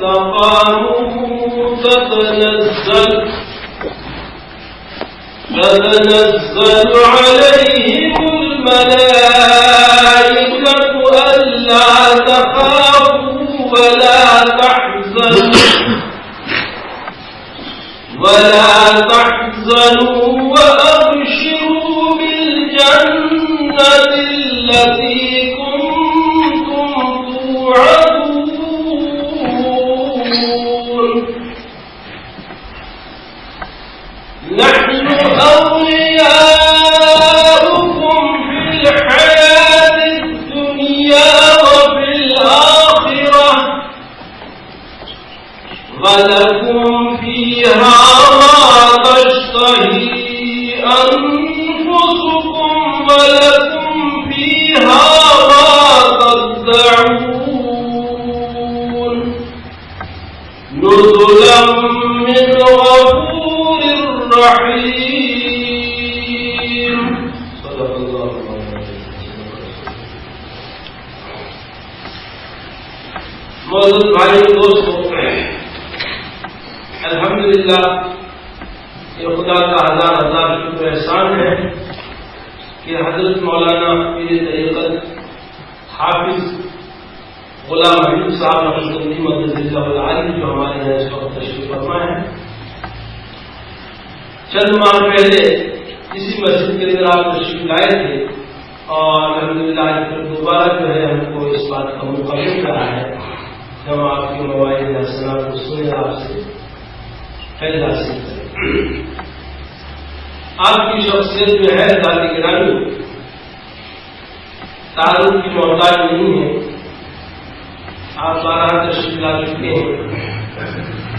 استقاموا تتنزل عليهم الملائكة ألا تخافوا ولا تحزنوا وأبشروا بالجنة التي كنتم توعدون نحن أولياؤكم في الحياة الدنيا وفي الآخرة ولكم فيها ما تشتهي أنفسكم ولكم فيها ما تدعون نزلا من غفور رحيم صدق الله معزز بھائی دوستوں، الحمدللہ یہ خدا کا ہزار ہزار شکر احسان ہے کہ حضرت مولانا پیر طریقت حافظ غلام حبیب صاحب رحمۃ اللہ مدد اللہ العالی جو ہمارے یہاں اس وقت تشریف فرما ہے، چند ماہ پہلے اسی مسجد کے اندر آپ تشریف لائے تھے اور الحمدللہ پھر دوبارہ جو ہے ہم کو اس بات کا موقع مل رہا ہے کہ ہم آپ کی مواعظ حسنات کو سنیں، آپ سے فیض حاصل کریں۔ آپ کی شخصیت جو ہے ذات گرامی تعارف کی محتاج نہیں ہے، آپ بارہ تشریف لا چکے ہیں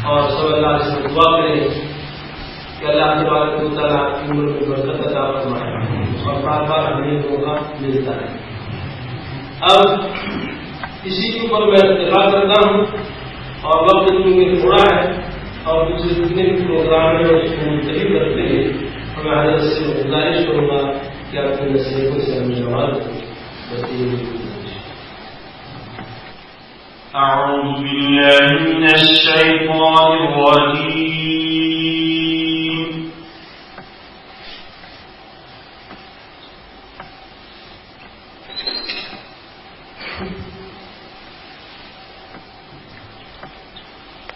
اور سب اللہ سے دعا کریں کہ اللہ تبارک و تعالیٰ آپ کی عمر میں برکت عطا فرمائے اور بار بار ہمیں موقع ملتا ہے۔ اب اسی کے اوپر میں اتفاق کرتا ہوں اور وقت کیونکہ تھوڑا ہے اور دوسرے جتنے بھی پروگرام ہیں اس کو ملتوی کرتے ہیں، میں حضرت سے گزارش کروں گا کہ اپنی نصیحتوں سے ہم جواب دیں۔ أعوذ بالله من الشيطان الرجيم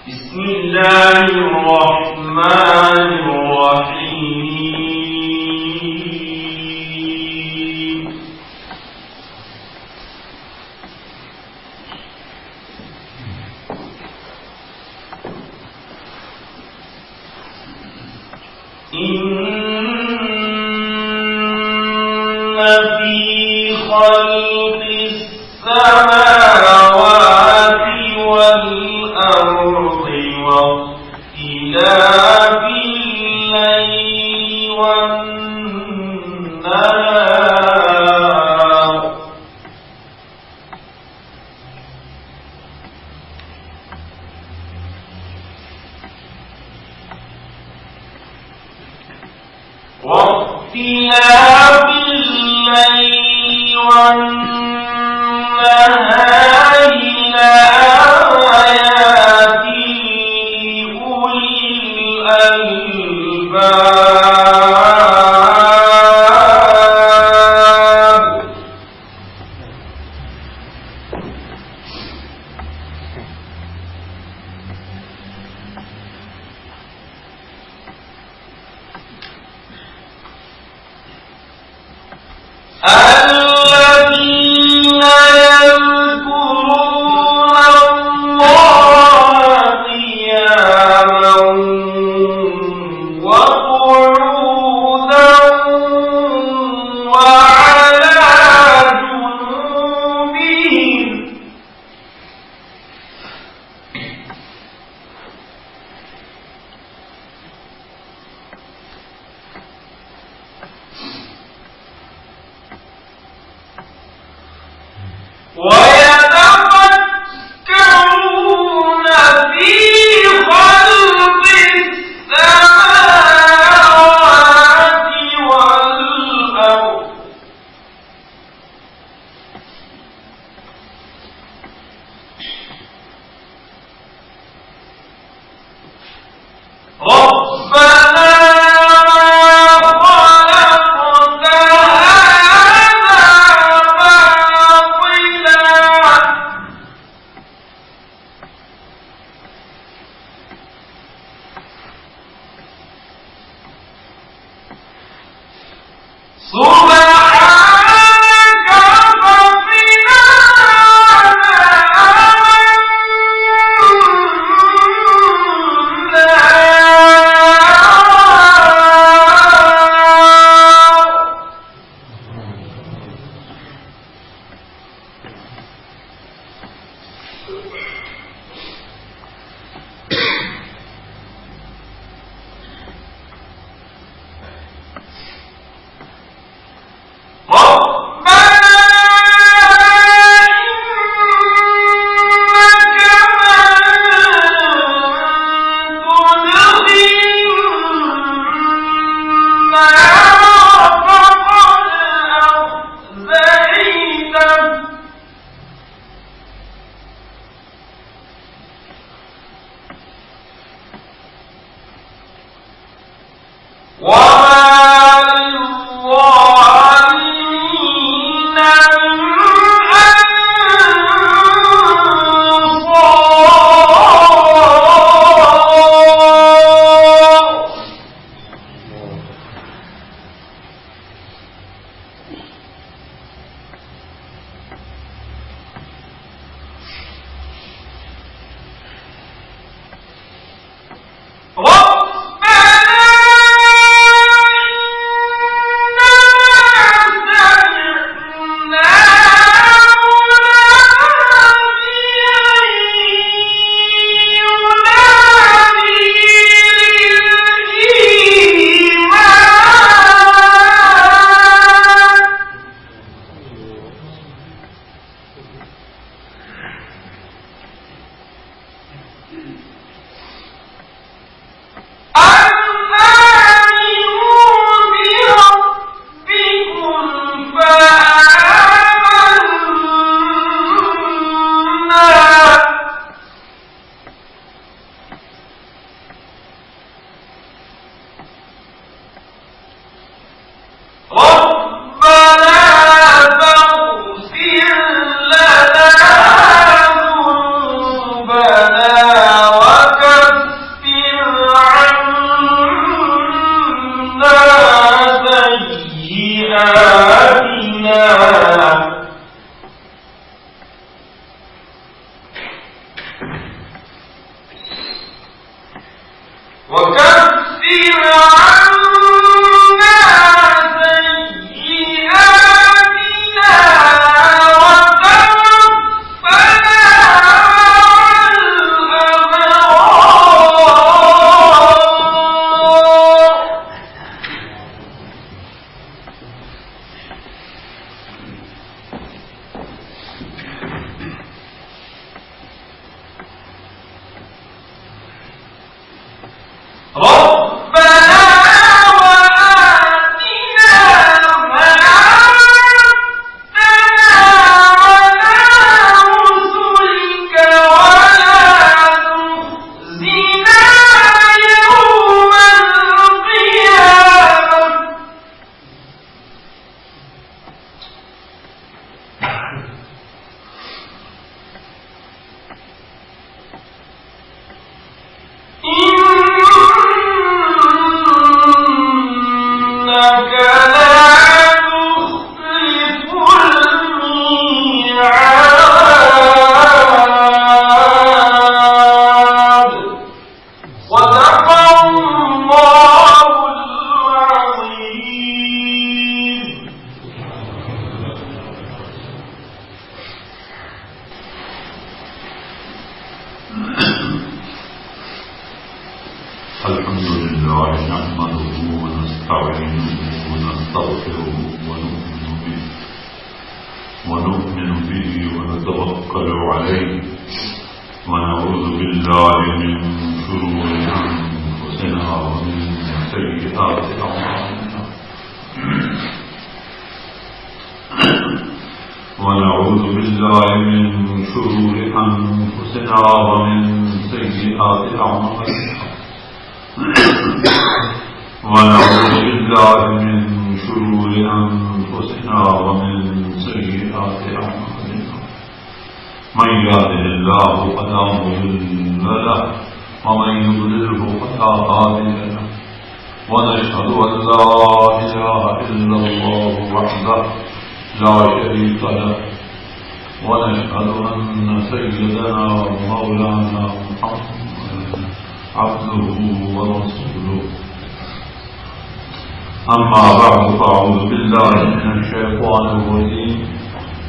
بسم الله الرحمن الرحيم إن في خلق السماوات والأرض واختلاف الليل والنهار لآيات لأولي الألباب الذين يذكرون الله قياما وقعودا وعلى جنوبهم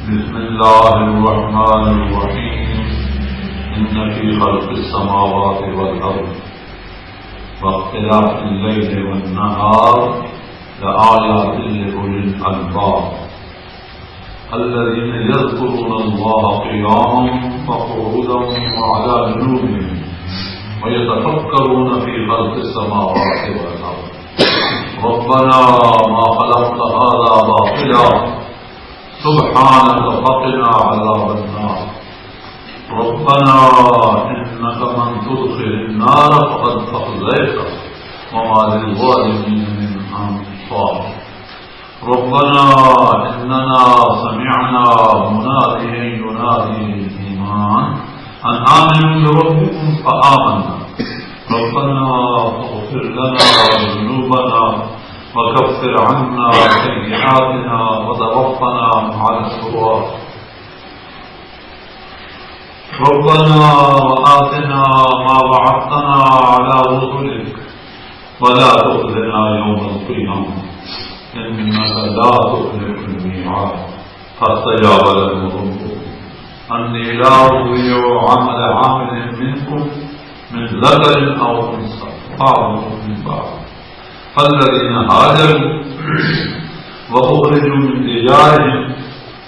بسم الله الرحمن الرحيم إن في خلق السماوات والأرض واختلاف الليل والنهار لآيات لأولي الألباب الذين يذكرون الله قياما وقعودا وعلى جنوبهم ويتفكرون في خلق السماوات والأرض ربنا ما خلقت هذا باطلا سبحانك فقنا عذاب النار ربنا إنك من تدخل النار فقد أخزيته وما للظالمين من أنصار ربنا إننا سمعنا مناديا ينادي للإيمان أن آمنوا بربكم فآمنا ربنا فاغفر لنا ذنوبنا وكفر عنا سيئاتنا وتوفنا مع الأبرار ربنا وآتنا ما وعدتنا على رسلك ولا تخزنا يوم القيامة إنك لا تخلف الميعاد فاستجاب لهم ربهم أني لا أضيع عمل عامل منكم من ذكر أو أنثى بعضكم من بعض فالذين هاجروا وأخرجوا من ديارهم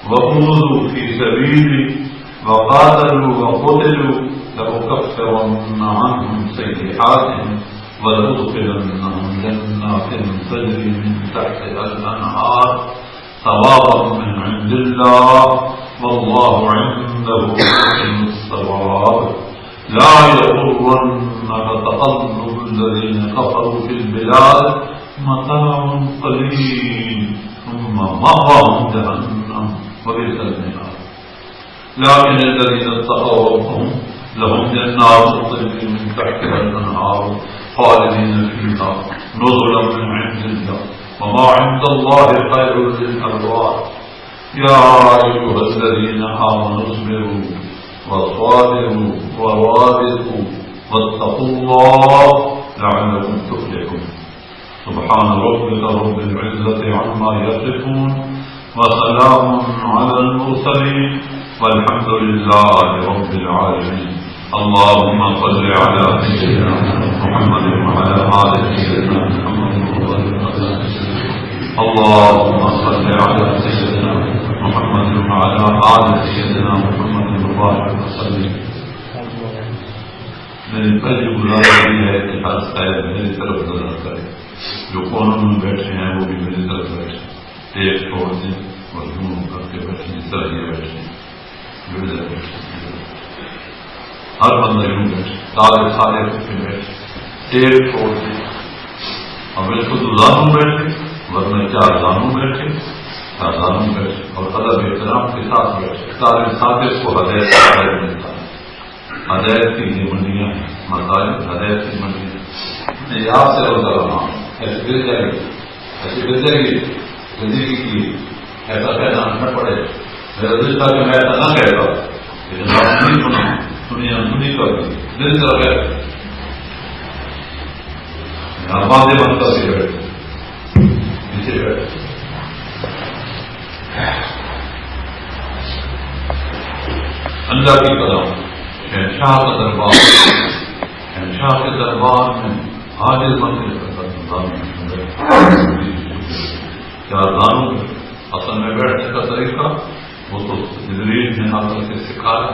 وأوذوا في سبيلي وقاتلوا وقتلوا لأكفرن عنهم سيئاتهم ولأدخلنهم جنات تجري من تحتها الأنهار ثوابا من عند الله والله عنده حسن الثواب لا يغرنك تقلب الذين كفروا في البلاد متاع قليل ثم مأواهم جهنم وبئس المهاد لكن الذين اتقوا ربهم لهم جنات تجري من تحتها الأنهار خالدين فيها نزلا من عند الله وما عند الله خير للأبرار يا أيها الذين آمنوا اصبروا وصابروا ورابطوا واتقوا الله لعلكم تفلحون سبحان ربك رب العزة عما يصفون وسلام على المرسلين والحمد لله رب العالمين اللهم صل على سيدنا محمد وعلى آل سيدنا محمد اللهم صل على سيدنا محمد وعلى آل سيدنا محمد وبارك وسلم میری پہلی گزارش یہ ہے کہ ہر صاحب میری طرف نظر کرے جو کونوں میں بیٹھے ہیں وہ بھی میری طرف بیٹھے ایک چھوڑ دیں اور یوں کر کے بیٹھے اس طرح یہ بیٹھے ہر بندہ یوں بیٹھے سارے کے بیٹھے ایک چھوڑ دیں اور بالکل تو زانوں بیٹھے ورنہ چار زانوں بیٹھے اور ادب احترام کے ساتھ بیٹھے سارے ساتھ کو ہدایت ملتا ہے ہدایت کی یہ منڈیاں ہیں مسائل ہدایت کی منڈیاں میں آپ سے روزہ رہا ہوں ایسے گر جائے گی زندگی کی ایسا کہنا نہ پڑے میرا دل تھا کہ میں ایسا نہ کہتا لیکن آپ نہیں سنا دنیا سنی کر دی دل سے رکھے آبادی بند کر کے بیٹھے نیچے بیٹھے اللہ کی قدم شہنشاہ کا دربار شہنشاہ کے دربار میں حاضر بن کے کیا دانوں اصل میں بیٹھنے کا طریقہ وہ تو جبریل نے آپ کے سکھایا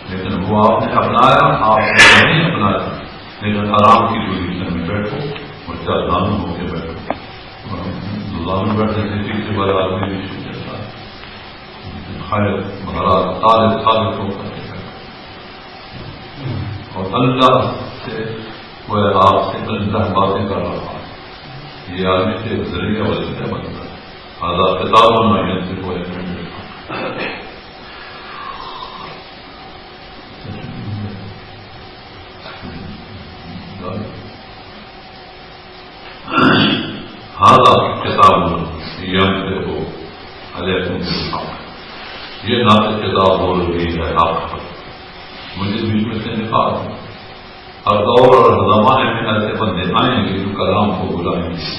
لیکن وہ آپ نے اپنایا آپ نے نہیں اپنایا لیکن آرام کی پوزیشن میں بیٹھو اور کیا دانوں ہو کے بیٹھو دانوں بیٹھنے سے پیچھے والا آدمی بھی چھوٹ جاتا ہے خیر مہاراج ثابت ہو کر اور اللہ سے وہ آپ سے اللہ باتیں کر رہا ہے یہ آدمی سے ذریعہ وسیلہ بنتا ہے آزاد کتاب اور محنت سے کوئی ہاضا کتاب یم سے ہو علیکم بالحق یہ نہ کتاب بول رہی ہے آپ مجھے بیچ میں سے نکال ہر دور اور زمانے میں ایسے بندے آئیں گے جو کلام کو بلائیں گے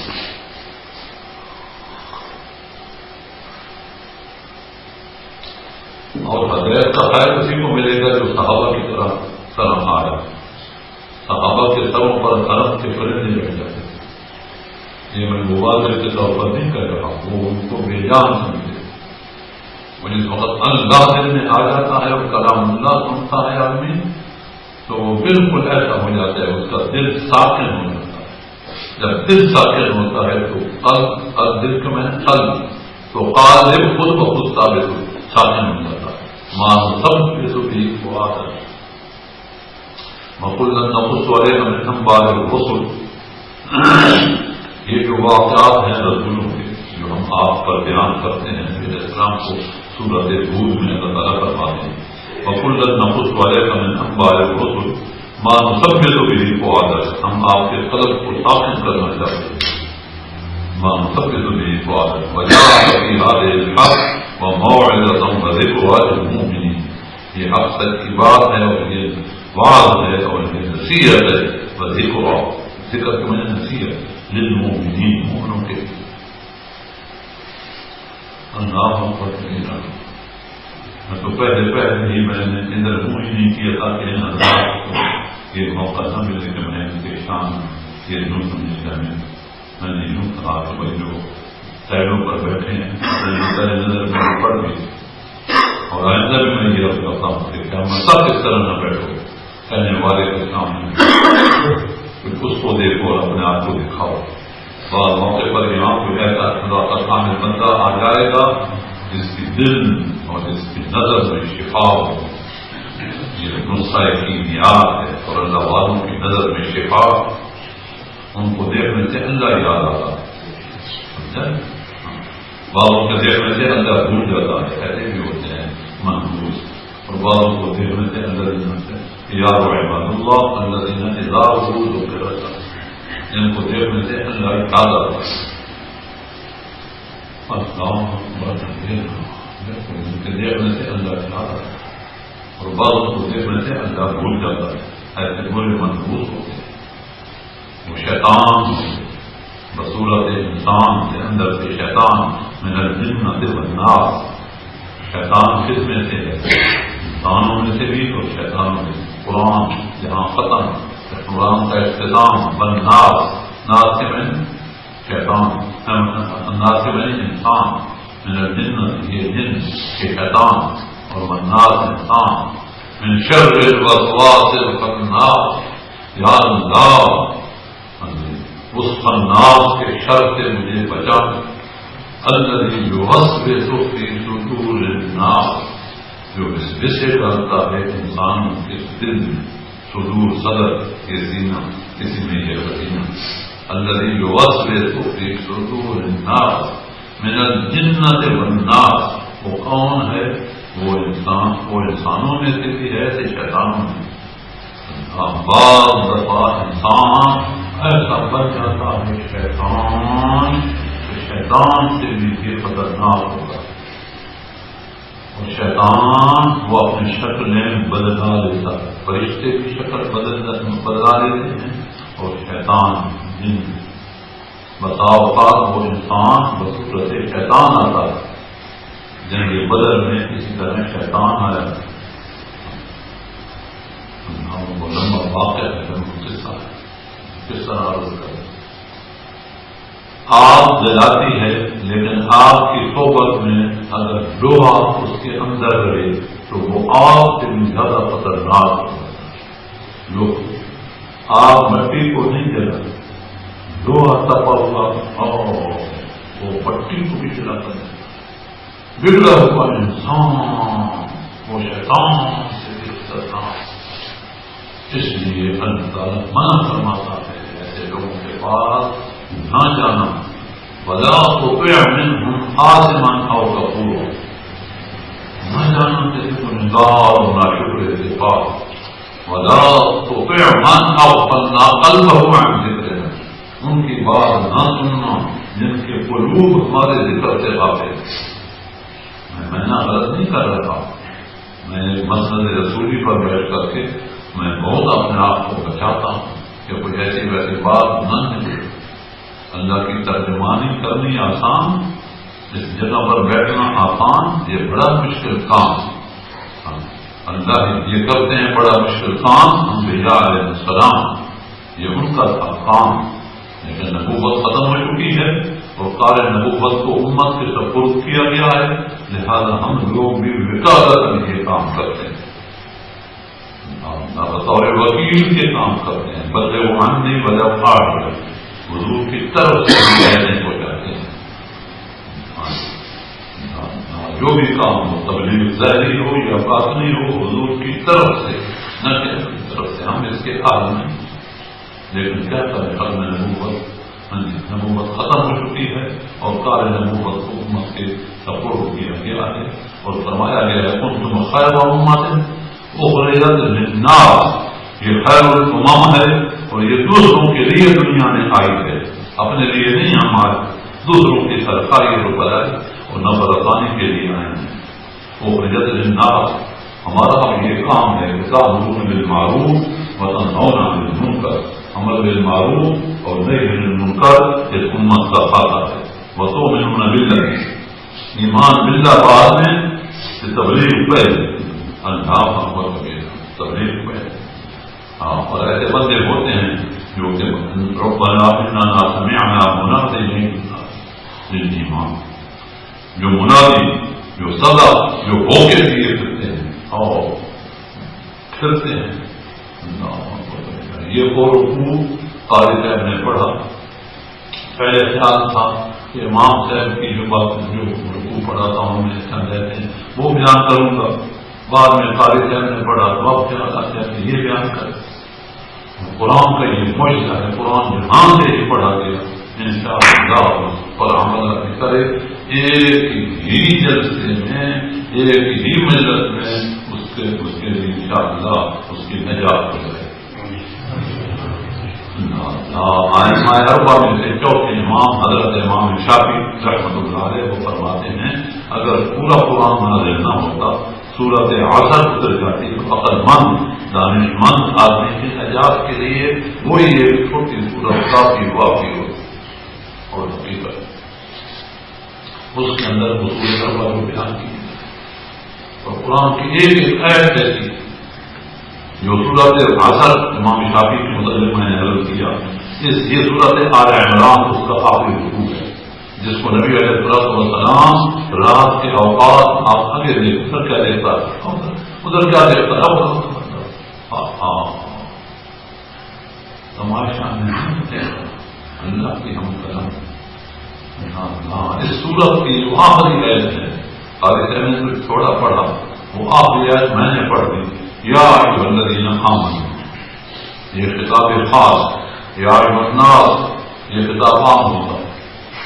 اور حضرت کا خیر اسی کو ملے گا جو صحابہ کی طرح طرح آیا. صحابہ کے سروں پر حرم کے پرندے بیٹھ جاتے تھے. یہ میں مبادر کے طور پر نہیں کہہ رہا ہوں, وہ ان کو بے جان سمجھے. اور جس وقت اللہ دل میں آ جاتا ہے اور کلام اللہ سنتا ہے آدمی تو وہ بالکل ایسا ہو جاتا ہے, اس کا دل ساکن ہو جاتا ہے. جب دل ساکن ہوتا ہے تو دل کے میں قلب تو قالب خود بخود ثابت ساکن ہو جاتا ہے. ماں سب کے سبھی وہ آتا ہے مقلت نفس والے ہم بار رسول. یہ جو واقعات ہیں رسولوں کے جو ہم آپ پر بیان کرتے ہیں میرے اسلام کو سورت ہود میں اللہ تعالیٰ فرماتے ہیں وَكُلًّا نَقُصُّ عَلَيْكَ مِنْ أَنْبَاءِ الرُّسُلِ مَا نُثَبِّتُ بِهِ فُؤَادَكَ. ہم آپ کے قلب کو ساکن کرنا چاہتے ہیں. مَا نُثَبِّتُ بِهِ فُؤَادَكَ وَجَاءَكَ فِي هَٰذِهِ الْحَقُّ وَمَوْعِظَةٌ وَذِكْرَىٰ لِلْمُؤْمِنِينَ. یہ حق سچ کی بات ہے اور یہ وعظ ہے اور یہ نصیحت ہے. وذکرہ ذکر کے معنی نصیحت للمؤمنین مومنوں کے. اللہ اکبر. میں تو پہلے ہی میں نے ادھر منہ ہی نہیں کیا تاکہ ان حضرات کو یہ موقع نہ ملے کہ میں ان کے شان یہ یوں سمجھ جائیں. میں نے یوں کہا کہ بھائی جو سائڈوں پر بیٹھے ہیں نظر میں پڑ گئی اور آئندہ بھی میں یہ کرتا ہوں کہ کیا میں سب اس طرح نہ بیٹھو کہنے والے کے سامنے اس کو دیکھو اور اپنے آپ کو دکھاؤ. بعض موقع پر یہاں کوئی ایسا خدا کا کامل بندہ آ جائے گا جس کی دل اور جس کی نظر میں شفا ہو. یہ نسخہ کیمیات ہے اور اللہ والوں کی نظر میں شفا ان کو دیکھنے سے اللہ یاد آتا ہے. بعضوں کے دیکھنے سے اللہ بھول جاتا ہے, ایسے بھی ہوتے ہیں محبوس. اور بعضوں کو دیکھنے سے اللہ یاد رحمۃ اللہ اللہ اظہار حروض ہو کر رہتا ہے. جن کو دیکھنے سے اللہ یاد آتا ہے. ان کے دیکھنے سے اللہ یاد آتا ہے اور بعضوں کو دیکھنے سے اللہ بھول جاتا ہے. ایسے برے محبوس ہوتے ہیں. وہ شیطان بصورت انسان کے اندر کے شیطان من الجنۃ والناس. شیطان کس میں سے ہے؟ انسانوں میں سے بھی اور شیطانوں میں سے. قرآن جہاں ختم قرآن کا اختتام والناس. ناس کے میں شیطان, الناس کے میں انسان. من الجنۃ یہ جن کے شیطان اور والناس انسان. من شر الوسواس الخناس. یا اللہ اس خناس کے شر سے مجھے بچا. الذی یوسوس فی صدور الناس. جو وسوسے ڈالتا ہے انسانوں کے دل میں. صدور صدر یہ سینہ, کسی میں یہ سینہ. الذی یوسوس فی صدور الناس من الجنۃ والناس. وہ کون ہے؟ وہ انسان, وہ انسانوں میں سے بھی ہے سے شیطانوں میں. بعض دفعہ انسان ایسا بن جاتا ہے شیطان سے بھی یہ خطرناک ہوگا. اور شیطان وہ اپنی شکلیں بدلا لیتا ہے. فرشتے کی شکل بدلا لیتے ہیں اور شیطان جن بتاؤ وہ انسان بصورت شیطان آتا ہے. جنگ بدر میں کسی طرح شیطان آیا. وہ لمبا واقعہ ہے, کس طرح عرض کریں. آگ جلاتی ہے لیکن آگ کی صحبت میں اگر لوہا اس کے اندر رہے تو وہ آگ سے بھی زیادہ خطرناک ہوتا ہے. لوگ آگ مٹی کو نہیں جلاتی, لوہا تپا ہوا وہ مٹی کو بھی جلاتا ہے. بگڑا ہوا انسان وہ شیطان سے بھی خطرناک. اس لیے اللہ تعالیٰ منع فرماتا ہے ایسے لوگوں کے پاس نہ جانا. ولا تطع منهم آثما او كفورا. نہ جانا کسی کو نگار اور ناشکر کے پاس. ولا تطع من اغفلنا قلبه عن ذکرنا. ان کی بات نہ سننا جن کے قلوب ہمارے ذکر سے غافل. میں نہ غلط نہیں کر رہا. میں مسند رسولی پر بیٹھ کر کے میں بہت اپنے آپ کو بچاتا ہوں کہ کوئی ایسی ویسی بات نہ نکلے. اللہ کی ترجمانی کرنی آسان, اس جگہ پر بیٹھنا آسان, یہ بڑا مشکل کام. اللہ یہ کرتے ہیں بڑا مشکل کام، انبیاء علیہ السلام یہ ان کا تھا کام، لیکن نبوت ختم ہو چکی ہے اور کار نبوت کو امت کے سپرد کیا گیا ہے، لہذا ہم لوگ بھی وکالت یہ کام کرتے ہیں، بطور وکیل کے کام کرتے ہیں، بدلے وہ عنی وجہ پھاڑ حضور کی طرف سے کہنے کو چاہتے ہیں، جو بھی کام ہو تبلیغ ظاہری ہو یا باطنی ہو حضور کی طرف سے، نہ کہ اپنی طرف سے، ہم اس کے عالم نہیں، لیکن کیا کریں ختم نبوت ختم ہو چکی ہے اور کار نبوت کو امت کے سپرد کیا گیا ہے اور فرمایا گیا ہے کنتم خیر امت اخرجت للناس، یہ خیر الامم ہے اور یہ دوسروں کے لیے دنیا میں آئی ہے، اپنے لیے نہیں، ہمارے دوسروں کی سرکاری اور بلائی اور نفع رسانی کے لیے آئے ہیں، اخرجت للناس، ہمارا اب یہ کام ہے کہ تأمرون بالمعروف وتنہون عن المنکر، امر بالمعروف اور نہی عن المنکر اس امت کا خاصہ ہے، وتؤمنون باللہ، ایمان باللہ بعد میں، تبلیغ پہلے، اللہ تبلیغ پہلے، اور ایسے بندے ہوتے ہیں جو کہ ربنا اننا سمعنا منادیا للایمان، جو منادی، جو صدا، جو ہو کے دیے پھرتے ہیں اور پھرتے ہیں، یہ وہ رکوع قاری صاحب نے پڑھا، پہلے خیال تھا کہ امام صاحب کی جو بات جو رکوع پڑھا تھا انہوں نے سمجھاتے ہیں وہ بیان کروں گا، بعد میں قاری صاحب نے پڑھا تو اب خیال آتا ہے کہ یہ بیان کرے، قرآن کا یہ معجزہ ہے، قرآن جہاں سے ہی پڑھا گیا انشاءاللہ پر عمل کرے، ایک ہی جلسے میں، ایک ہی مجلس میں اس کے لیے انشاءاللہ اس کی نجات ہو جائے۔ ائمہ اربعہ میں سے چوتھے امام حضرت امام شافعی رحمۃ اللہ علیہ وہ فرماتے ہیں اگر پورا قرآن نازل نہ ہوتا سورت عصر اتر جاتی تو عقل مند دانش مند آدمی کی نجات کے لیے وہی ایک چھوٹی سورت کافی وافی ہوتی اور حقیقت اس کے اندر اصول اربعہ کو بیان کی اور قرآن کی ایک آیت ایسی جو صورت عصر امام شافعی کے متعلق میں نے عرض کیا، یہ صورت آل عمران اس کا آخری رکوع ہے جس کو نبی علیہ السلام رات کے اوقات آپ آگے دیکھ ادھر کیا دیکھتا ہے ادھر کیا دیکھتا ہے تماشا اللہ کی ہم کرم، اس صورت کی جو آخری آیت ہے قاری صاحب نے تھوڑا پڑھا وہ آخری آیت میں نے پڑھ دی، یا ایھا الذین آمنوا، یہ خطاب خاص، یا ایھا الناس یہ خطاب عام ہوتا ہے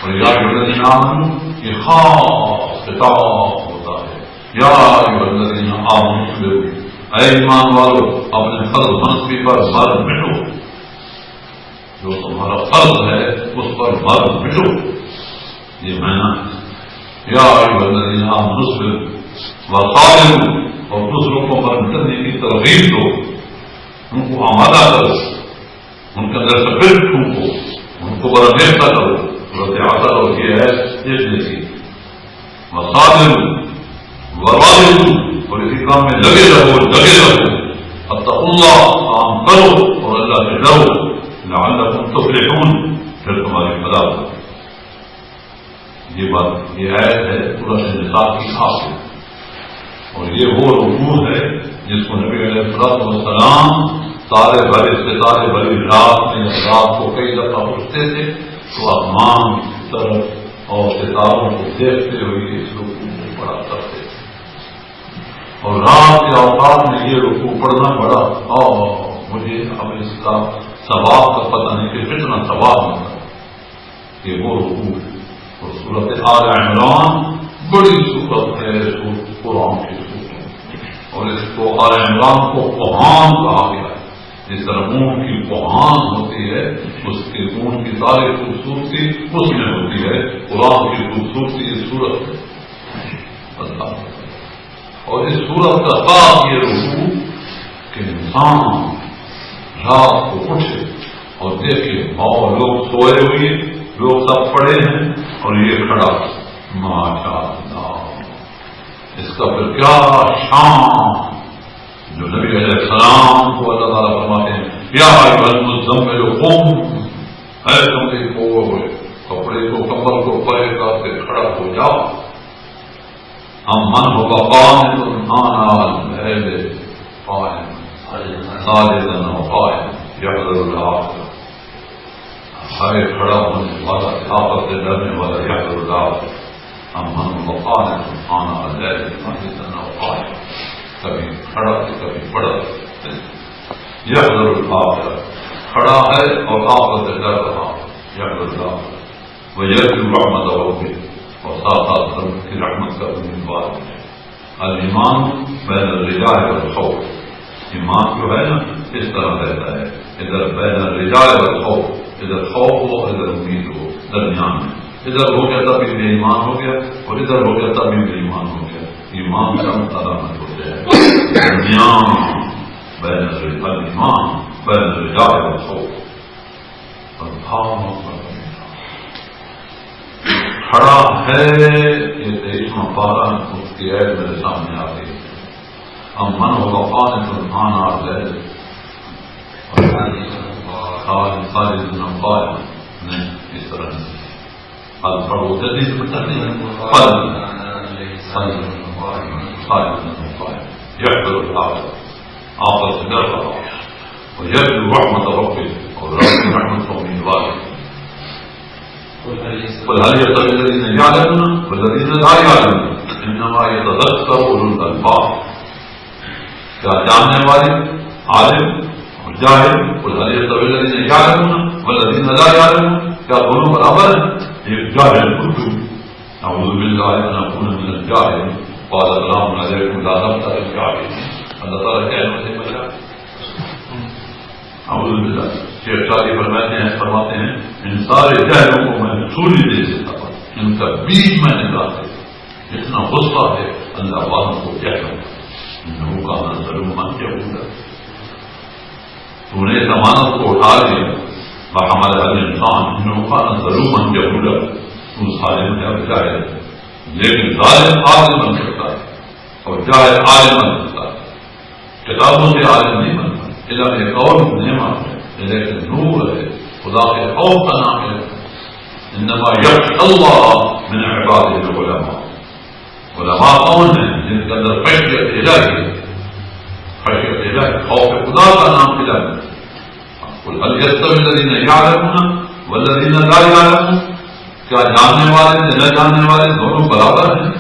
اور یا ایھا الذین آمنوا یہ خاص خطاب ہوتا ہے، یا ایھا الذین آمنوا اصبروا، اے ایمان والو اپنے فرض منصبی پر مر مٹو، جو تمہارا فرض ہے اس پر مر مٹو، یہ معنی یا ایھا الذین آمنوا اصبروا وصابروا، اور دوسروں کو مرن کرنے کی ترغیب دو، ان کو آمادہ کرو، ان کے اندر سے پھر ٹھوکو، ان کو برانگیختہ کرو، صورت عصر اور یہ ہے اس جیسی وصابروا ورابطوا، اور اسی کام میں لگے رہو اتقوا اللہ، کام کرو اور اللہ سے ڈرو، لعلکم تفلحون، پھر تمہاری فلاح ہو۔ یہ بات یہ آیت ہے سورۃ النساء کی آخر، اور یہ وہ رکوع ہے جس کو نبی علیہ السلام سارے بھرے ستارے بھری رات میں رات کو کئی دفعہ اٹھتے تھے تو آسمان کی طرف اور ستاروں کو دیکھتے ہوئے اس رکوع کو پڑھا کرتے تھے، اور رات کے اوقات میں یہ رکوع پڑھنا بڑا، اور مجھے اب اس کا ثواب کا پتہ نہیں کہ کتنا ثواب ہوتا ہے کہ وہ رکوع ہے، اور صورت آل عمران بڑی صورت ہے قرآن کی صورت، اور اس کو آل عمران کو قرآن کہا گیا ہے، جس طرح اونٹ کی قرآن ہوتی ہے اس کے اونٹ کی ساری خوبصورتی اس میں ہوتی ہے، قرآن کی خوبصورتی اس صورت ہے، اور اس صورت کا خاص یہ رکوع کہ انسان رات کو اٹھے اور دیکھے اور لوگ سوئے ہوئے، لوگ سب پڑے ہیں اور یہ کھڑا، ماشاء اللہ اس کا پھر کیا شان جو نبی علیہ السلام کو اللہ تعالیٰ فرماتے ہیں یا ایھا المزمل قم، اے کمبلی ہوئے کپڑے کو کمبل کو پرے کر کے کھڑا ہو جاؤ. من هو قانت آناء الليل ساجدا وقائما يحذر الآخرة، ہے کھڑا ہونے والا آخرت سے ڈرنے والا يحذر الآخرة. من هو قانت آناء الليل ساجدا وقائما، کبھی کھڑا ہے کبھی پڑا. يحذر الآخرة، کھڑا ہے اور آخرت سے ڈر رہا. يحذر الآخرة ويرجو رحمة ربه، اور ساتھ کی رحمت کا امیدوار ہے. الایمان بین الرجاء والخوف، ایمان جو ہے نا اس طرح رہتا ہے، ادھر بین الرجاء والخوف، ادھر خوف ہو ادھر امید ہو، درمیان میں. ادھر ہو گیا تب بھی ایمان ہو گیا اور ادھر ہو گیا تب بھی ایمان ہو گیا. ایمان کا علامت ہوتا ہے درمیان بین الایمان بین الرجاء والخوف. کھڑا ہے یہ 23واں پارہ اس کی عید میرے سامنے آ گئی. ہم من ہوگا قانت آناء الليل ساجدا وقائما، نہیں اس طرح نہیں. پل پڑھو جلدی سے بچہ نہیں، پل ساجدا وقائما يحذر الآخرة، آخرت سے ڈر رہا اور يرجو رحمة ربه، اور رب کی رحمت کو امیدوار ہے. قل هل يستوي الذين يعلمون والذين لا يعلمون انما يتذكر اولو الالباب. کیا جاننے والے عالم اور جاہل، قل هل يستوي الذين يعلمون والذين لا يعلمون، کیا دونوں برابر ہیں؟ ایک جاہل اردو، اعوذ باللہ ان اکون من الجاہلین، قال السلام علیکم لا نبتغي الجاہلین. اللہ تعالیٰ جہلوں سے بچا. اعوذ باللہ. شیخ شادی فرماتے ہیں ان سارے جہلوں کو میں نے چھوڑی دے دیتا تھا، ان کا بیج میں نے ڈالتے. اتنا غصہ ہے اللہ والوں کو جہلوں انہوں کا نہ ظلم کیا ہوگا. تو نے ضمانت کو اٹھا لیا ہمارے ہر انسان انہوں کا نہ ظلم کیا ہوگا. تو ظالم ہے اور جاہل، لیکن ظالم عالم بن سکتا ہے اور جاہل عالم بن سکتا ہے. کتابوں سے عالم نہیں بنتا، علم ایک اور نعمت ہے لیکن نور ہے. خدا کے خوف کا نام ہے انما یخشی اللہ من عباده العلماء. علماء کون ہیں؟ جن کے اندر خشیت الہی ہے، خشیت الہی، خوف خدا کا نام الہی. قل هل يستوي الذين يعلمون والذين لا يعلمون، کیا جاننے والے نہ جاننے والے دونوں برابر ہیں؟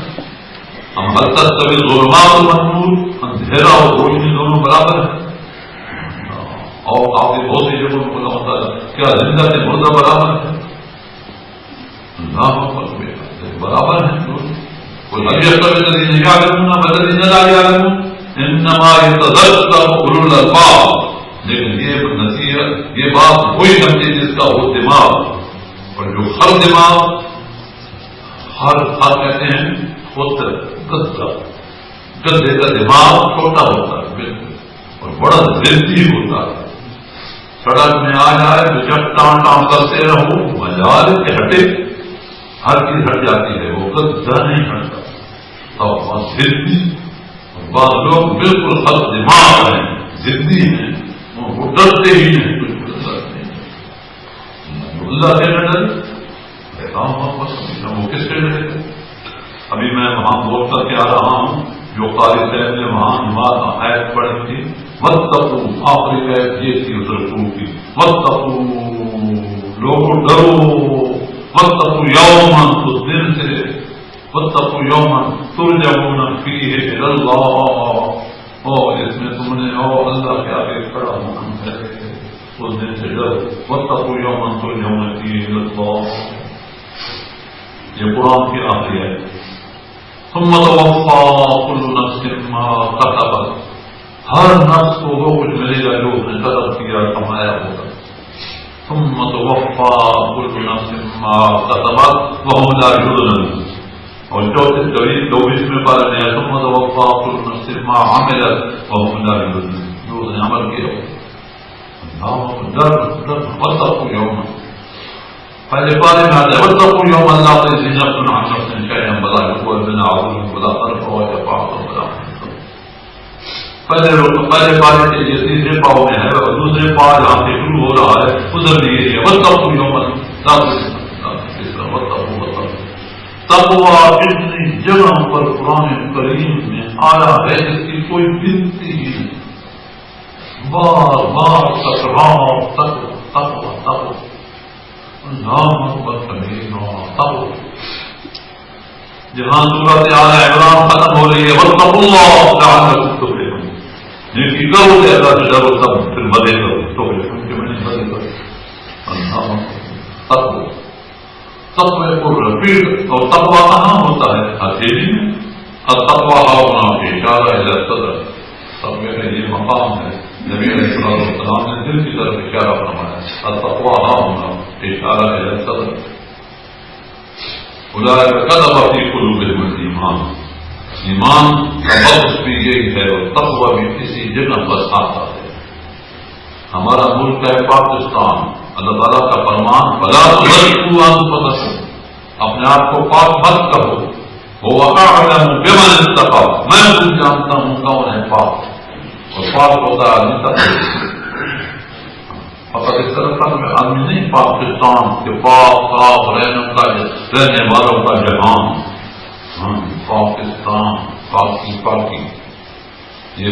ہم هل تستوي الظلمات والنور، اندھیرا اور روشنی دونوں برابر ہیں؟ اور آپ کے بہت سی جگہوں کو ہوتا ہے کیا زندہ سے مردہ برابر ہے؟ برابر ہے. کوئی هل يستوي الذين يعلمون والذين لا يعلمون انما يتذكر اولو الالباب. لیکن یہ نصیحت یہ بات وہی سمجھے جس کا وہ دماغ، اور جو ہر دماغ ہر کہتے ہیں ہوتا ہے گدے کا دماغ چھوٹا ہوتا ہے بالکل اور بڑا ضدی ہوتا ہے. سڑک میں آ جائے تو جب ٹان ٹان کرتے رہو مجال کے ہٹے، ہر چیز ہٹ جاتی ہے، وہ گدا نہیں ہٹتا. تو ضدی بعض لوگ بالکل خلق دماغ ہیں، ضدی ہیں، وہ ڈرتے ہی ہیں، کچھ ڈرتے ہیں. اللہ سے نہ ڈرے وہ کس سے ڈرے؟ ابھی میں وہاں بول کر کے آ رہا ہوں جو قاری صاحب نے وہاں نماز آیت پڑھی تھی، واتقوا، آخری آیت یہ تھی اس رسول کی، واتقوا، لوگوں ڈرو، واتقوا یوما، اس دن سے، واتقوا یوما ترجعون فیہ الی اللہ. اس میں تم نے اللہ کے آگے کھڑا ہونا ہے، اس دن سے ڈرو. واتقوا یوما ترجعون فیہ الی اللہ، یہ قرآن کی آخری آیت. ثم توفى كل نفس ما كسبت، ہر نفس کو وہ کچھ ملے گا جو اس نے قدر کیا کمایا ہوگا. ثم توفى كل نفس ما كسبت وهم لا يظلمون. اور 24 پارہ میں ثم توفى كل نفس ما عملت وهم لا يظلمون، جو اس نے عمل کیا ہوگا. ڈر واتقوا یوما، پہلے پارے میں آتا ہے واتقوا یوما لا تجزی نفس عن نفس شیئا ولا يقبل منها عدل ولا ترفع شفاعة ولا. پہلے پارے سے یہ تیسرے پاؤ میں ہے اور دوسرے پاؤ جہاں سے شروع ہو رہا ہے ادھر بھی یہ وتقوا یوما تقوا اتنی جگہ پر قرآن کریم میں آیا ہے جس کی کوئی گنتی ہی نہیں. بار بار تکرار تقوا اللہ اکبر کبیرہ تقوا. جہاں سورۃ آل عمران ختم ہو رہی ہے واتقوا اللہ لعلکم تفلحون، جن کی کرو گے اللہ سے ڈرو تب پھر مدے کرو تو کہ میں نے مدے کرو. اللہ تقوا تقوی کو رفیق اور تقوی کہاں ہوتا ہے؟ ہتھیلی میں. التقوی ہاؤنا کے اشارہ ہے صدر. تقوی کا یہ مقام ہے. نبی علیہ السلام نے دل کی طرف اشارہ فرمایا. التقوی ہاؤنا اشارہ ہے صدر. اولئک کتب فی قلوبہم الایمان. ایمان کا لفظ بھی یہی ہے اور تقوی بھی کسی جگہ پر آتا ہے. ہمارا ملک ہے پاکستان. اللہ تعالیٰ کا فرمان فلا تزکوا انفسکم، اپنے آپ کو پاک مت کرو. وہ اعلم بمن اتقى، میں خود جانتا ہوں کون ہے پاک. اور پاک ہوتا ہے متقی. فقط اس طرح میں آدمی نہیں پاکستان کے پاک صاف رہنے والوں کا جہان. پاکستان پاکی یہ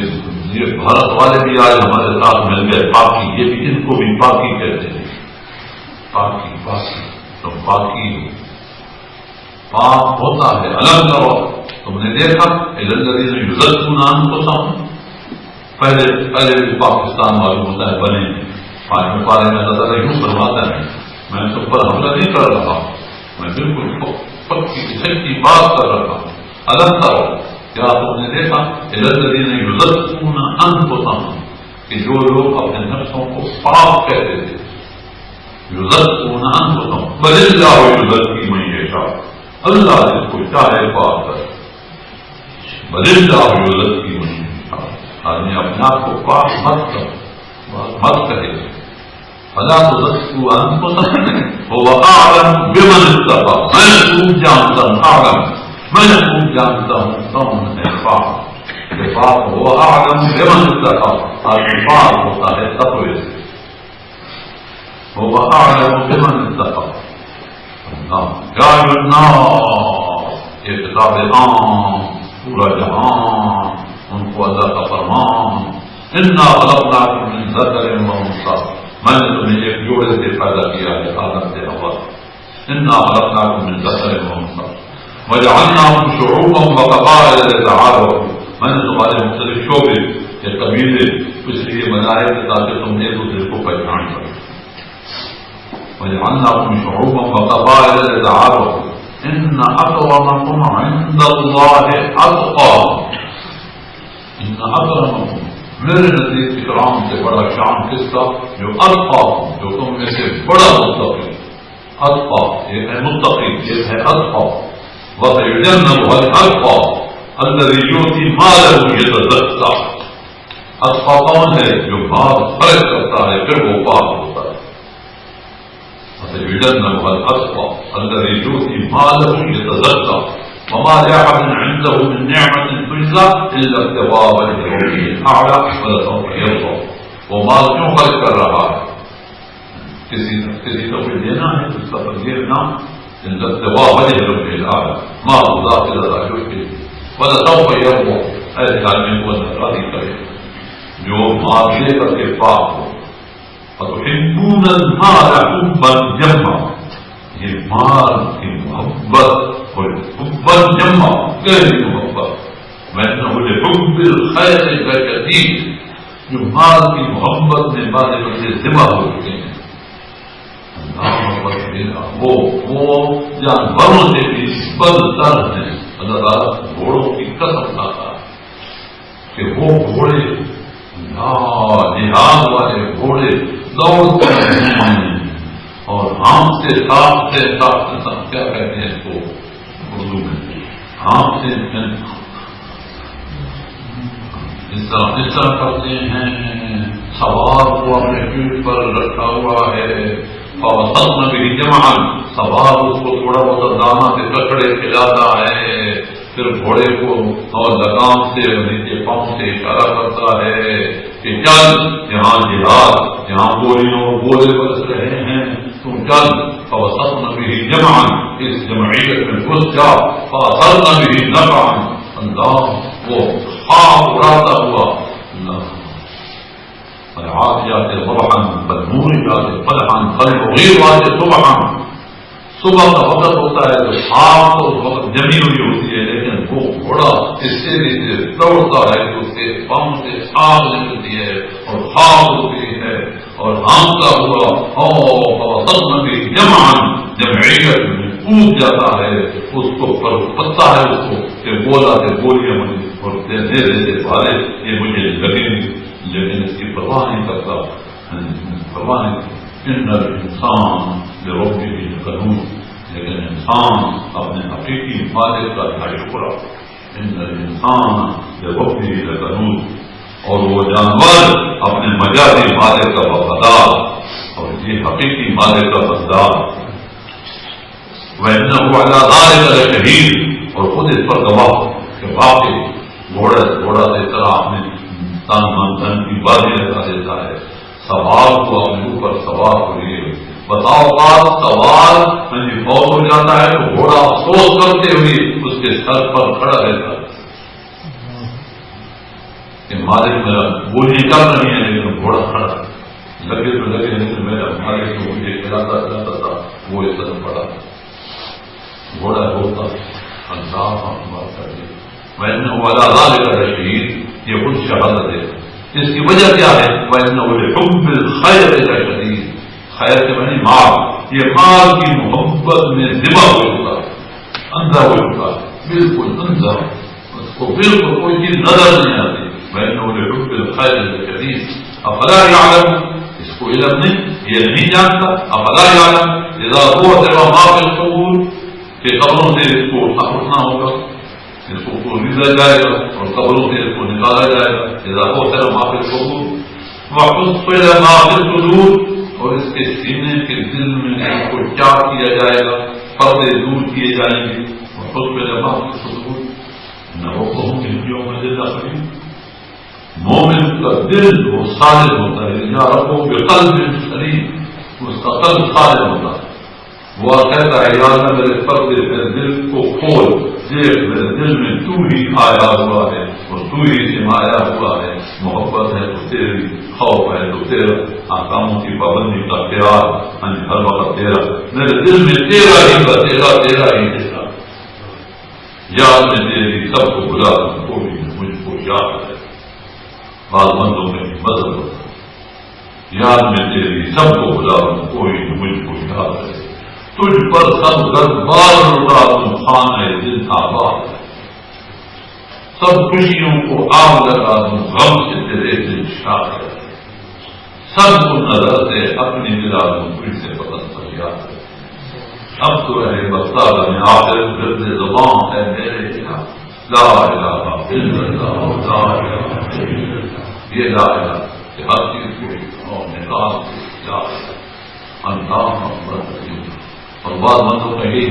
بھارت والے بھی آج ہمارے ساتھ مل گئے. پاکی یہ بھی ان کو بھی پاکی کہتے ہیں. پاکی تو پاکی پاک ہوتا ہے. الگ کرو. تم نے دیکھا الذین یزکون انفسہم، پہلے بھی پاکستان معلوم ہوتا ہے بنے. پانچویں پارے میں اللہ تعالیٰ یوں فرماتا ہے میں تم پر حملہ نہیں کر رہا ہوں، میں بالکل پکی سچی بات کر رہا ہوں. الگ کرو. کیا تم نے دیکھا الذین یزکون انفسہم کہ جو لوگ اپنے نفسوں کو پاک کہتے تھے. یزکون انفسہم بل اللہ یزکی من یشاء، اللہ جس کو چاہے پاک کرے. بل اللہ یزکی من یشاء. آدمی اپنے آپ کو پاک مت کرے. فلا تزکوا انفسکم هو اعلم بمن اتقى، میں خوب جانتا ہوں. اعلم میں خوب جانتا ہوں کون ہے پاک. پاک وہ اعلم بمن اتقى، آدمی پاک ہوتا ہے تقوی سے. وہ اعلم بمن اتقى. یا الناس، یہ کتاب عام پورا جہان ان کو اللہ کا فرمان. انا خلقناکم من ذکر وانثى، میں نے تمہیں ایک جوڑے سے پیدا کیا ہے آدم سے حوا. انا خلقناکم من ذکر وانثى وجعلناکم شعوبا وقبائل لتعارفوا، میں نے تمہارے مختلف شعبے یا قبیلے اس لیے بنائے کہ تاکہ تم ایک دوسرے کو پہچان سکو. وجعلناکم شعوبا وقبائل لتعارفوا ان اکرمکم عند اللہ اتقاکم. ان اکرمکم، میرے نزدیک اکرام سے بڑا شان کس کا؟ جو اتقاکم، جو تم میں سے بڑا متقی. اتقا یہ ہے متقی، یہ ہے اتقا. وَسَيُجَنَّبُهَا الْأَتْقَى الَّذِي يُؤْتِي مَالَهُ يَتَزَكَّىٰ. اتقا کون ہے؟ جو مال خرچ کرتا ہے پھر وہ پاک ہوتا ہے. وَسَيُجَنَّبُهَا الْأَتْقَى الَّذِي يُؤْتِي مَالَهُ يَتَزَكَّىٰ وما لأحد عنده من نعمة تجزى إلا ابتغاء وجه ربه الأعلى ولسوف يرضى. وہ مال کیوں خرچ کر رہا ہے؟ کسی کو کوئی دینا ہے اس کا تغیر نام إلا ابتغاء وجه ربه الأعلى، مال داخل راجل کے ولسوف يرضى. ایسے آدمی کو اللہ راضی کرے جو مال لے کر کے پاک ہو. وتحبون المال حبا جما، یہ مال کی محبت حبا جما گہری محبت. میں نے حب الخیر کثیر، جو مال کی محبت میں بارے بچے ذبح ہو چکے ہیں. وہ جانوروں سے بھی بدتر ہیں. اللہ تعالیٰ گھوڑوں کی قسم کھاتا ہے کہ وہ گھوڑے جہاد والے گھوڑے دوڑتے ہیں اور ہانپتے سانپتے کیا کہتے ہیں اس کو اردو میں؟ ہانپتے اس طرح کرتے ہیں. سوار کو اپنے پیٹ پر رکھا ہوا ہے اور سب میں بھی جمع سوار اس کو تھوڑا بہت دانا سے ککڑے کھلاتا ہے پھر گھوڑے کو اور لگام سے نیچے پاؤں سے اشارہ کرتا ہے کہ چل یہاں جہاد، یہاں گولیوں گولے برس رہے ہیں، تم چل فوسطن به جمعا، اس جمعیت میں گھس جا، فاثرن به نفعا، اللہ وہ خواب اڑاتا ہوا اللہ العافیات ضبحا فالمورجات قدحا فالمغیرات صبحا. صبح کا وقت ہوتا ہے تو خواب تو اس وقت جمی ہوئی ہوتی ہے، لیکن وہ گھوڑا اس سے دوڑتا ہے تو اس کے پاؤں سے آگ نکلتی ہے اور خواب ہوتی ہے اور ہانکتا ہوا جمعیت میں کود جاتا ہے، اس کو پتہ ہے اس کو کہ بولا کہ گولیاں مجھے اور دے دیتے والے یہ مجھے لگیں گے، لیکن اس کی پرواہ نہیں کرتا، پرواہ نہیں. ان انسان لربه لکنود، لیکن انسان اپنے حقیقی مالک کا ناشکر. ان انسان لربه لکنود، اور وہ جانور اپنے مجازی مالک کا وفادار اور یہ حقیقی مالک کا وفادار. وَإِنَّهُ عَلَى ذَلِكَ لَشَهِيدٌ، اور خود اس پر گواہ کہ واقعی گھوڑا سے طرح اپنے تن من دھن کی بازی لگا دیتا ہے، سوار کو اپنے اوپر سوار کو لیے. بتاؤ بات سوار فوت ہو جاتا ہے تو گھوڑا افسوس کرتے ہوئے اس کے سر پر کھڑا رہتا ہے کہ مالک میرا گولیاں چل رہی ہیں لیکن گھوڑا کھڑا لگے تو لگے، لیکن میرا مالک جو مجھے کھلاتا تھا وہ اس طرح پڑا گھوڑا ہوتا. اللہ بات کر دی میں نے والا کا شہید، یہ خود شہادت ہے. اس کی وجہ کیا ہے؟ وَإِنَّهُ لِحُبِّ الْخَيْرِ لَشَدِيدٌ، خیر کے معنی مال، یہ مال کی محبت میں ذبح ہو چکا ہے، اندھا ہو چکا ہے، بالکل اندھا، اس کو بالکل کوئی چیز نظر نہیں آتی. وَإِنَّهُ لِحُبِّ الْخَيْرِ لَشَدِيدٌ أَفَلَا يَعْلَمُ، اس کو علم نہیں، یہ نہیں جانتا. أَفَلَا يَعْلَمُ إِذَا بُعْثِرَ مَا فِي الْقُبُورِ، کہ قبروں سے اس کو اٹھنا ہوگا، اس کو بھیجا جائے گا اور قبروں سے اس کو نکالا جائے گا. اذا بوسر ما فی القبور وحصل ما فی الصدور، اور اس کے سینے کے دل میں اس کو چاک کیا جائے گا، پردے دور کیے جائیں گے. وحصل ما فی الصدور نوقهم من یوم الآخرین، مومن کا دل وہ صالح ہوتا ہے. یا رب بقلب سلیم، اس کا قلب صالح ہوتا ہے. وہ کہتا ہے یا اللہ میرے پردے میرے دل کو کھول، دیکھ میرے دل میں تو ہی آیا ہوا ہے اور تو ہی سمایا ہوا ہے. محبت ہے تو تیری، خوف ہے تو تیرا، احکاموں کی پابندی کا پیار ہر وقت تیرا، میرے دل میں تیرا ہی کا تیرا، تیرا ہی تیرا. یاد میں تیری سب کو بلا دوں، کوئی مجھ کو یاد ہے. بعض بندوں میں بدل ہوتا ہے، یاد میں تیری سب کو بلا دوں، کوئی مجھ کو یاد ہے. تجھ پر سب گھر بار لٹا تم خانہ دل آباد ہے، سب خوشیوں کو آگ لگا دوں غم سے تیرے دل شاد ہے. سب کو نظر سے اپنی ملا دوں پھر سے پتن پر یاد ہے. اب تو رہے بستا میں آخر گرد زبان ہے میرے الہ، لا الہ الا اللہ، لا الہ الا اللہ. یہ لا الہ کہ ہر چیز کو اور نکال لا الہ اللہ اکبر. اور بعض مندوں کا یہ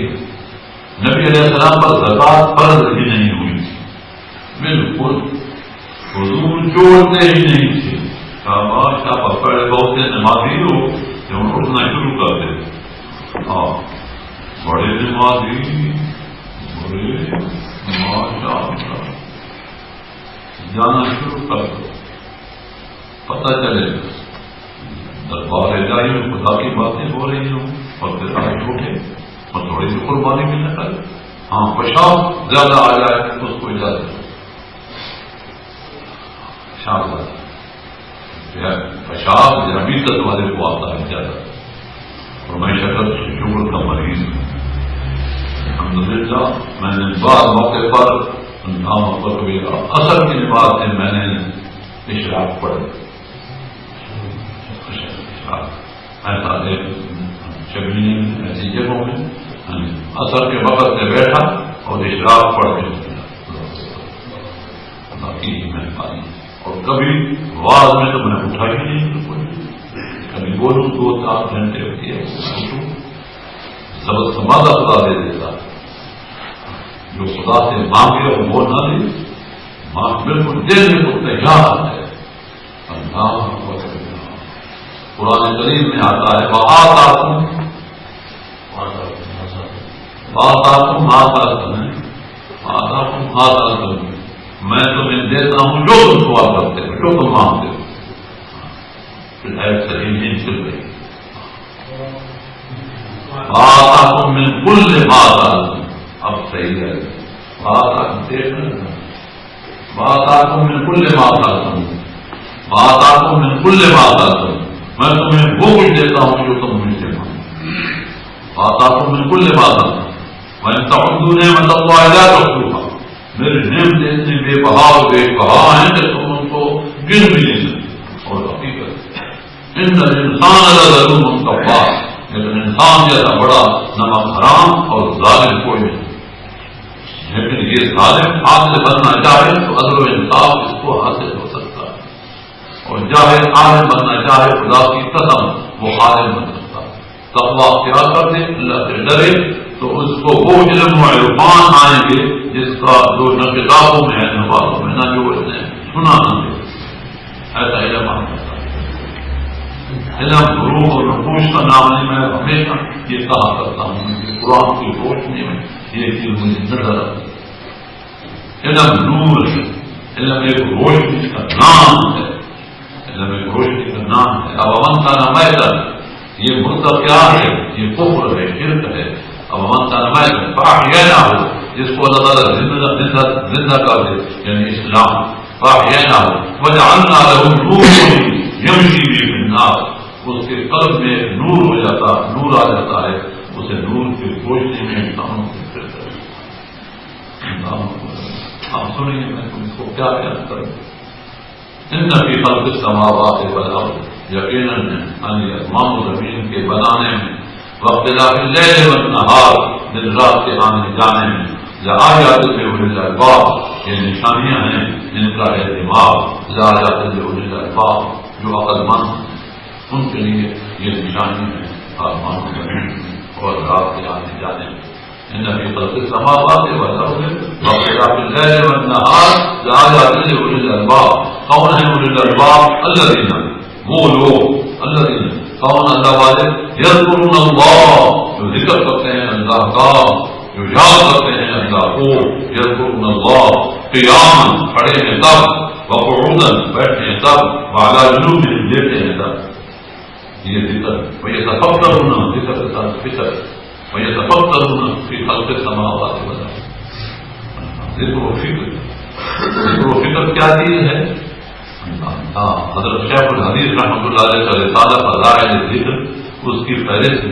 نبی علیہ السلام پر زکات فرض ہی نہیں ہوئی تھی، بالکل حضور جوڑتے ہی نہیں تھے. آپ پڑے بہت سے نمازی ہو جو اٹھنا شروع کر دے، ہاں بڑے نمازی بڑے ماشاء اللہ جانا شروع کر دو، پتہ چلے دربار الہی میں خدا کی باتیں ہو رہی ہوں اور پھر آگے اٹھے اور تھوڑی سی قربانی بھی نہ کرے. ہاں پیشاب زیادہ آ جائے اس کو اجازت پیشاب حمیت والے کو آتا ہے زیادہ. اور میں شوگر کا مریض ہوں الحمدللہ. میں نے بعض موقع پر اثر کی نماز سے میں نے اشراق پڑھے. ایسا شبین ایسی جگہوں میں اثر کے وقت میں بیٹھا اور اشراق پڑھ کے باقی مہربانی. اور کبھی واز میں تو میں نے اٹھا ہی نہیں، کبھی بولوں 2-4 گھنٹے ہوتی ہے سبق سمادہ خدا دے دیتا. جو خدا سے مانگے اور وہ نہ دے، بالکل دینے کو تیار ہے. اللہ قرآن کریم میں آتا ہے وآتاکم ما طلبتم، میں تمہیں دیتا ہوں جو تم سوال کرتے ہو، جو تم مانگتے ہو. پھر ایک صحیح نہیں چل رہی. آتاکم من کل ما طلبتم، اب صحیح ہے. آتاکم دیکھنا، آتاکم من کل ما طلبتم، آتاکم من کل ما طلبتم، میں تمہیں وہ کچھ دیتا ہوں جو تم مجھ سے مانگو. آتاکم من کل ما طلبتم وَإِن تَعُدُّوا نِعْمَتَ اللَّهِ لَا تُحْصُوهَا، میرے نعمتیں اتنی بے بہا ہیں کہ تم ان کو گن بھی نہیں سکتے. اور حقیقت ان الانسان لظلوم کفار، لیکن انسان جیسا بڑا نمک حرام اور ظالم کوئی نہیں. لیکن یہ ظالم عادل بننا چاہے تو عدل و انصاف اس کو حاصل ہو سکتا ہے، اور چاہے عالم بننا چاہے خدا کی قسم وہ عالم بن سکتا ہے. تقویٰ اختیار کر دے، اللہ سے ڈرے تو اس کو وہ علم و عرفان آئیں گے جس کا جو نہ کتابوں میں ہے نہ باتوں میں، نہ جو اس نے سنا نہ دے. ایسا علم آ جاتا ہے. علم روح اور نقوش کا نام نہیں. میں ہمیشہ یہ کہا کرتا ہوں کہ قرآن کی روشنی میں یہ چیز مجھے نظر آتی. علم نور ہے، علم ایک روشنی کا نام ہے، علم ایک روشنی کا نام ہے. اب امن کا نام ہے، یہ مردہ کیا ہے؟ یہ کفر ہے، شرک ہے. اب امن کا نام ہے فاحیینا ہو، جس کو اللہ تعالیٰ زندہ کر دے، یعنی اسلام. فاحیینا ہو وجعلنا له نورا یمشی به فی الناس، اس کے قلب میں نور ہو جاتا، نور آ جاتا ہے، اسے نور کی روشنی میں انسانوں سے پھرتا ہے. آپ سنیے میں تم کو کیا بیان کروں. ان فی خلق السماوات والارض، یقیناً آسمان و زمین کے بنانے میں، واختلاف اللیل والنہار، دن رات کے آنے جانے میں، لآیات لأولی الألباب، یہ نشانیاں ہیں جن کا ہے دماغ. لآیات لأولی الألباب، جو عقل مند ہیں ان کے لیے یہ نشانی ہے آسمان و زمین اور رات کے آنے جانے میں. ان فی خلق السماوات والارض واختلاف اللیل والنہار لآیات لأولی الألباب. کون ہیں اولی الالباب؟ الذین، وہ لوگ، الذین کون؟ اللہ والے، یذکرون اللہ، جو ذکر کرتے ہیں اللہ کا، جو یاد کرتے ہیں اللہ کو. یذکرون اللہ قیاما، کھڑے ہیں تب، وقعودا، بیٹھے ہیں تب، وعلی جنوبہم، لیٹے ہیں تب. یہ ذکر. ویتفکرون، ذکر کے ساتھ فکر. ویتفکرون فی خلق السماوات والارض. ذکر و فکر. ذکر و فکر کیا چیز ہے؟ حضرت شیخ الحدیث رحمۃ اللہ علیہ کا رسالہ فضائل ذکر، اس کی فہرست